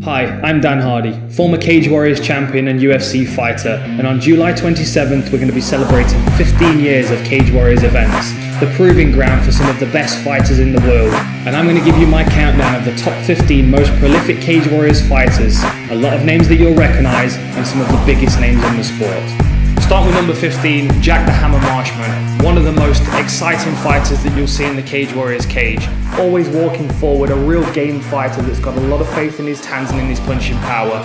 Hi, I'm Dan Hardy, former Cage Warriors champion and UFC fighter, and on July 27th we're going to be celebrating 15 years of Cage Warriors events, the proving ground for some of the best fighters in the world. And I'm going to give you my countdown of the top 15 most prolific Cage Warriors fighters, a lot of names that you'll recognise, and some of the biggest names in the sport. Start with number 15, Jack the Hammer Marshman, one of the most exciting fighters that you'll see in the Cage Warriors cage. Always walking forward, a real game fighter that's got a lot of faith in his hands and in his punching power.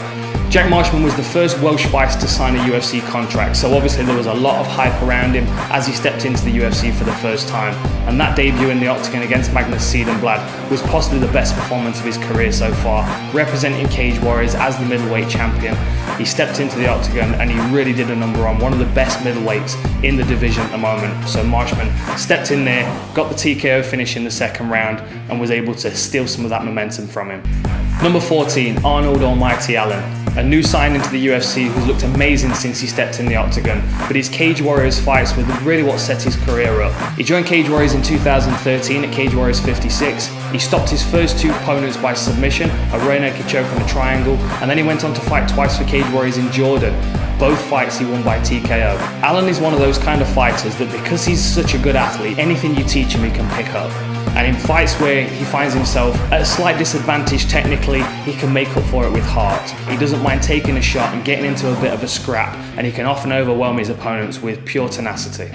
Jack Marshman was the first Welsh fighter to sign a UFC contract, so obviously there was a lot of hype around him as he stepped into the UFC for the first time. And that debut in the octagon against Magnus Cedenblad was possibly the best performance of his career so far, representing Cage Warriors as the middleweight champion. He stepped into the octagon and he really did a number on one of the best middleweights in the division at the moment. So Marshman stepped in there, got the TKO finish in the second round, and was able to steal some of that momentum from him. Number 14, Arnold Almighty Allen, a new signing to the UFC who's looked amazing since he stepped in the octagon, but his Cage Warriors fights were really what set his career up. He joined Cage Warriors in 2013 at Cage Warriors 56. He stopped his first two opponents by submission, a rear naked choke and a triangle, and then he went on to fight twice for Cage Warriors in Jordan. Both fights he won by TKO. Allen is one of those kind of fighters that because he's such a good athlete, anything you teach him he can pick up. And in fights where he finds himself at a slight disadvantage technically, he can make up for it with heart. He doesn't mind taking a shot and getting into a bit of a scrap, and he can often overwhelm his opponents with pure tenacity.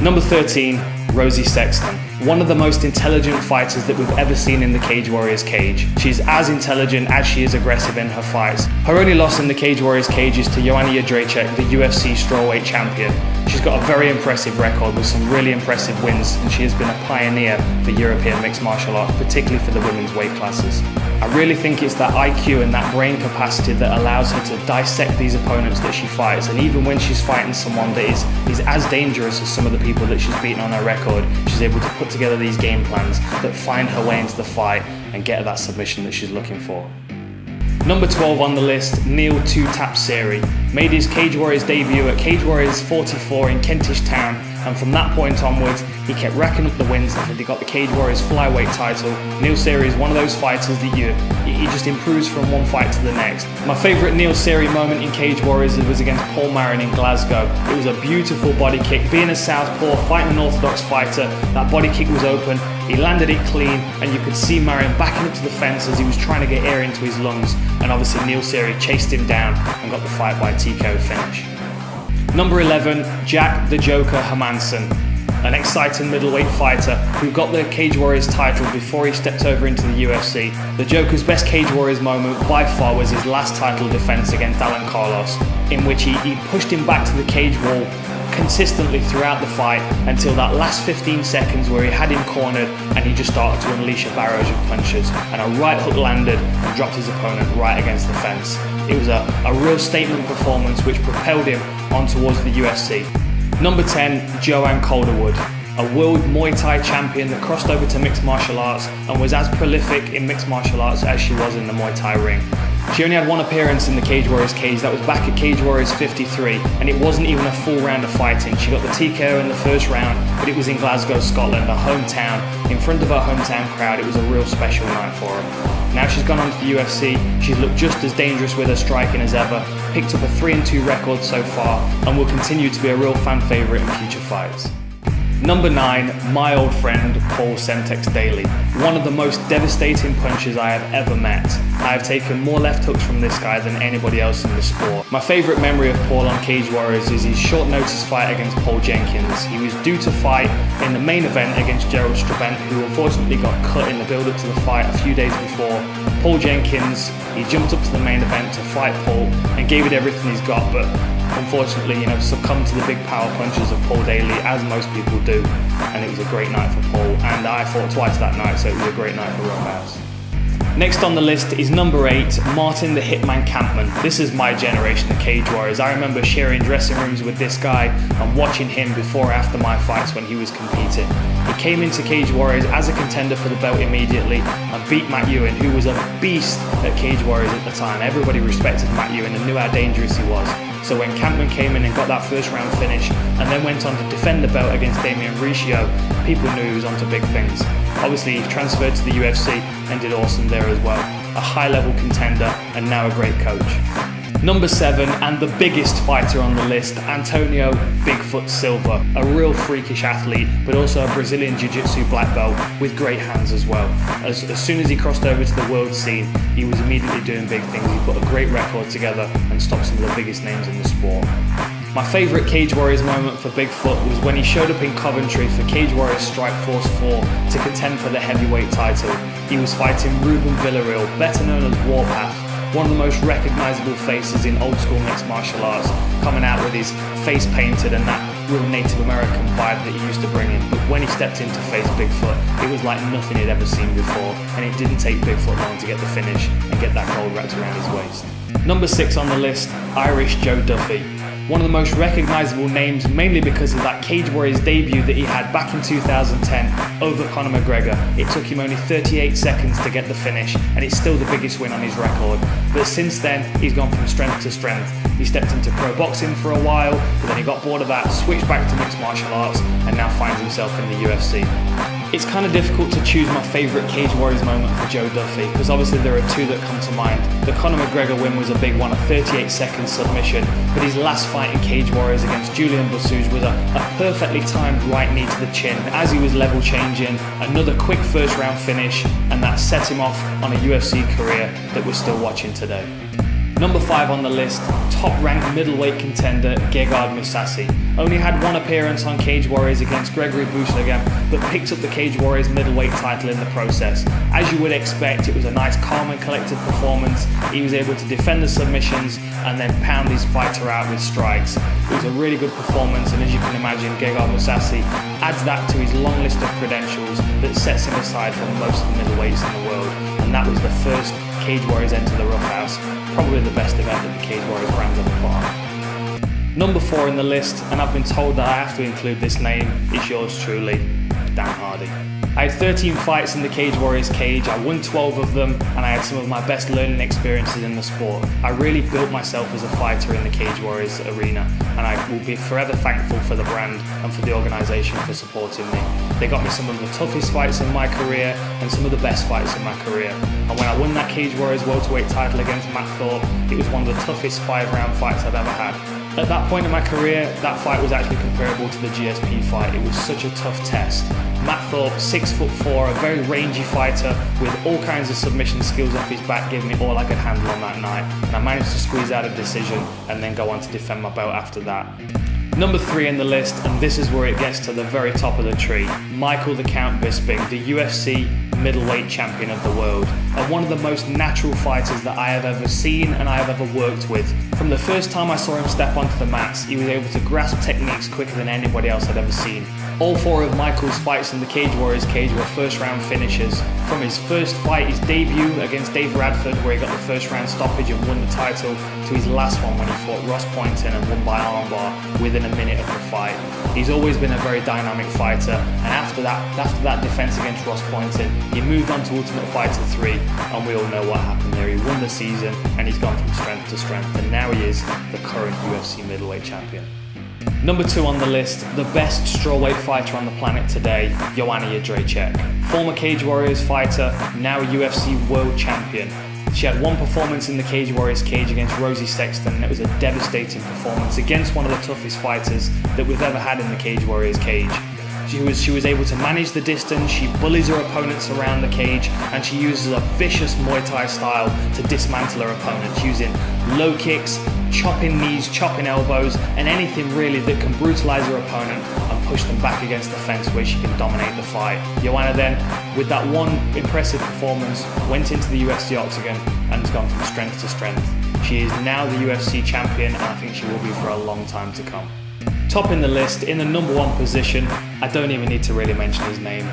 Number 13, Rosie Sexton, one of the most intelligent fighters that we've ever seen in the Cage Warriors cage. She's as intelligent as she is aggressive in her fights. Her only loss in the Cage Warriors cage is to JOANNE, the UFC strawweight champion. She's got a very impressive record with some really impressive wins, and she has been a pioneer for European mixed martial arts, particularly for the women's weight classes. I really think it's that IQ and that brain capacity that allows her to dissect these opponents that she fights, and even when she's fighting someone that is as dangerous as some of the people that she's beaten on her record, she's able to put together these game plans that find her way into the fight and get her that submission that she's looking for. Number 12 on the list, Neil Two-Tap SEERY, made his Cage Warriors debut at Cage Warriors 44 in Kentish Town, and from that point onwards, he kept racking up the wins until he got the Cage Warriors flyweight title. Neil SEERY is one of those fighters that he just improves from one fight to the next. My favourite Neil SEERY moment in Cage Warriors was against Paul Marin in Glasgow. It was a beautiful body kick. Being a southpaw, fighting an orthodox fighter, that body kick was open. He landed it clean, and you could see Marin backing up to the fence as he was trying to get air into his lungs. And obviously Neil SEERY chased him down and got the fight by TKO finish. Number 11, Jack the Joker Hermansson, an exciting middleweight fighter who got the Cage Warriors title before he stepped over into the UFC. The Joker's best Cage Warriors moment by far was his last title defense against Alan Carlos, in which he pushed him back to the cage wall consistently throughout the fight until that last 15 seconds where he had him cornered and he just started to unleash a barrage of punches, and a right hook landed and dropped his opponent right against the fence. It was a real statement performance which propelled him on towards the UFC. Number 10, Joanne Calderwood, a world Muay Thai champion that crossed over to mixed martial arts and was as prolific in mixed martial arts as she was in the Muay Thai ring. She only had one appearance in the Cage Warriors cage, that was back at Cage Warriors 53, and it wasn't even a full round of fighting. She got the TKO in the first round, but it was in Glasgow, Scotland, her hometown, in front of her hometown crowd. It was a real special night for her. Now she's gone on to the UFC, she's looked just as dangerous with her striking as ever, picked up a 3-2 record so far, and will continue to be a real fan favourite in future fights. Number 9, my old friend Paul Semtex Daley, one of the most devastating punchers I have ever met. I have taken more left hooks from this guy than anybody else in the sport. My favourite memory of Paul on Cage Warriors is his short notice fight against Paul Jenkins. He was due to fight in the main event against Gerald Strabent, who unfortunately got cut in the build up to the fight a few days before. Paul Jenkins, he jumped up to the main event to fight Paul and gave it everything he's got, but unfortunately, succumbed to the big power punches of Paul Daley, as most people do, and it was a great night for Paul, and I fought twice that night, so it was a great night for Rockhouse. Next on the list is number 8, Martin the Hitman Kampmann. This is my generation of Cage Warriors. I remember sharing dressing rooms with this guy and watching him before or after my fights when he was competing. He came into Cage Warriors as a contender for the belt immediately and beat Matt Ewan, who was a beast at Cage Warriors at the time. Everybody respected Matt Ewan and knew how dangerous he was. So when Kampmann came in and got that first round finish and then went on to defend the belt against Damian Riccio, people knew he was on to big things. Obviously he transferred to the UFC and did awesome there as well. a high-level contender, and now a great coach. Number 7, and the biggest fighter on the list, Antonio Bigfoot Silva, a real freakish athlete, but also a Brazilian Jiu-Jitsu black belt with great hands as well. As soon as he crossed over to the world scene, he was immediately doing big things. He put a great record together and stopped some of the biggest names in the sport. My favourite Cage Warriors moment for Bigfoot was when he showed up in Coventry for Cage Warriors Strike Force 4 to contend for the heavyweight title. He was fighting Ruben Villarreal, better known as Warpath, one of the most recognisable faces in old school mixed martial arts, coming out with his face painted and that real Native American vibe that he used to bring in. But when he stepped in to face Bigfoot, it was like nothing he'd ever seen before, and it didn't take Bigfoot long to get the finish and get that gold wrapped around his waist. Number 6 on the list, Irish Joe Duffy. One of the most recognisable names, mainly because of that Cage Warriors debut that he had back in 2010 over Conor McGregor. It took him only 38 seconds to get the finish, and it's still the biggest win on his record. But since then, he's gone from strength to strength. He stepped into pro boxing for a while, but then he got bored of that, switched back to mixed martial arts, and now finds himself in the UFC. It's kind of difficult to choose my favourite Cage Warriors moment for Joe Duffy, because obviously there are two that come to mind. The Conor McGregor win was a big one, a 38-second submission, but his last fight in Cage Warriors against Julian Bossuge was a perfectly timed right knee to the chin as he was level changing, another quick first round finish, and that set him off on a UFC career that we're still watching today. Number 5 on the list, top-ranked middleweight contender GEGARD MOUSASI. Only had one appearance on Cage Warriors against Gregory Bouchlegan, but picked up the Cage Warriors middleweight title in the process. As you would expect, it was a nice, calm and collected performance. He was able to defend the submissions and then pound his fighter out with strikes. It was a really good performance, and as you can imagine, GEGARD MOUSASI adds that to his long list of credentials that sets him aside from most of the middleweights in the world. And that was the first Cage Warriors enter the Roughhouse. Probably the best event that the Cage Warriors brand's ever put on. Number 4 in the list, and I've been told that I have to include this name, is yours truly, Dan Hardy. I had 13 fights in the Cage Warriors cage, I won 12 of them, and I had some of my best learning experiences in the sport. I really built myself as a fighter in the Cage Warriors arena, and I will be forever thankful for the brand and for the organisation for supporting me. They got me some of the toughest fights in my career and some of the best fights in my career. And when I won that Cage Warriors welterweight title against Matt Thorpe, it was one of the toughest 5-round fights I've ever had. At that point in my career, that fight was actually comparable to the GSP fight. It was such a tough test. Matt Thorpe, 6'4", a very rangy fighter with all kinds of submission skills off his back, gave me all I could handle on that night. And I managed to squeeze out a decision and then go on to defend my belt after that. Number 3 in the list, and this is where it gets to the very top of the tree, Michael the Count Bisping, the UFC middleweight champion of the world, and one of the most natural fighters that I have ever seen and I have ever worked with. From the first time I saw him step onto the mats, he was able to grasp techniques quicker than anybody else I'd ever seen. All 4 of Michael's fights in the Cage Warriors cage were first round finishes. From his first fight, his debut against Dave Radford, where he got the first round stoppage and won the title, to his last one when he fought Ross Poynton and won by armbar within a minute of the fight. He's always been a very dynamic fighter, and after that defense against Ross Poynton, he moved on to Ultimate Fighter 3, and we all know what happened there. He won the season, and he's gone from strength to strength, and now he is the current UFC middleweight champion. Number 2 on the list, the best strawweight fighter on the planet today, JOANNE JEDRZEJCZYK. Former Cage Warriors fighter, now UFC world champion. She had one performance in the Cage Warriors cage against ROSI SEXTON, and it was a devastating performance against one of the toughest fighters that we've ever had in the Cage Warriors cage. She was able to manage the distance, she bullies her opponents around the cage, and she uses a vicious Muay Thai style to dismantle her opponents, using low kicks, chopping knees, chopping elbows, and anything really that can brutalise her opponent and push them back against the fence where she can dominate the fight. JOANNE then, with that one impressive performance, went into the UFC octagon and has gone from strength to strength. She is now the UFC champion, and I think she will be for a long time to come. Topping the list, in the number 1 position, I don't even need to really mention his name,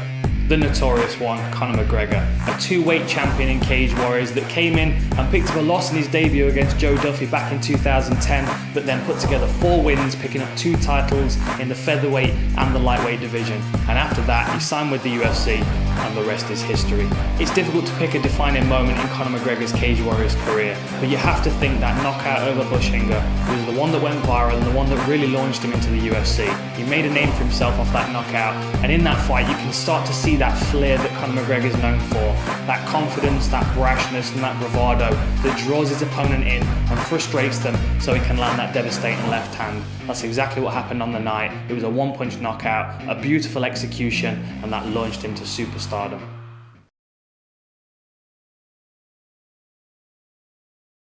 the notorious one, Conor McGregor, a 2-weight champion in Cage Warriors that came in and picked up a loss in his debut against Joe Duffy back in 2010, but then put together 4 wins, picking up 2 titles in the featherweight and the lightweight division. And after that, he signed with the UFC, and the rest is history. It's difficult to pick a defining moment in Conor McGregor's Cage Warriors career, but you have to think that knockout over Bushinger was the one that went viral and the one that really launched him into the UFC. He made a name for himself off that knockout, and in that fight you can start to see that flair that Conor McGregor is known for, that confidence, that brashness and that bravado that draws his opponent in and frustrates them so he can land that devastating left hand. That's exactly what happened on the night. It was a one-punch knockout, a beautiful execution, and that launched him to superstardom.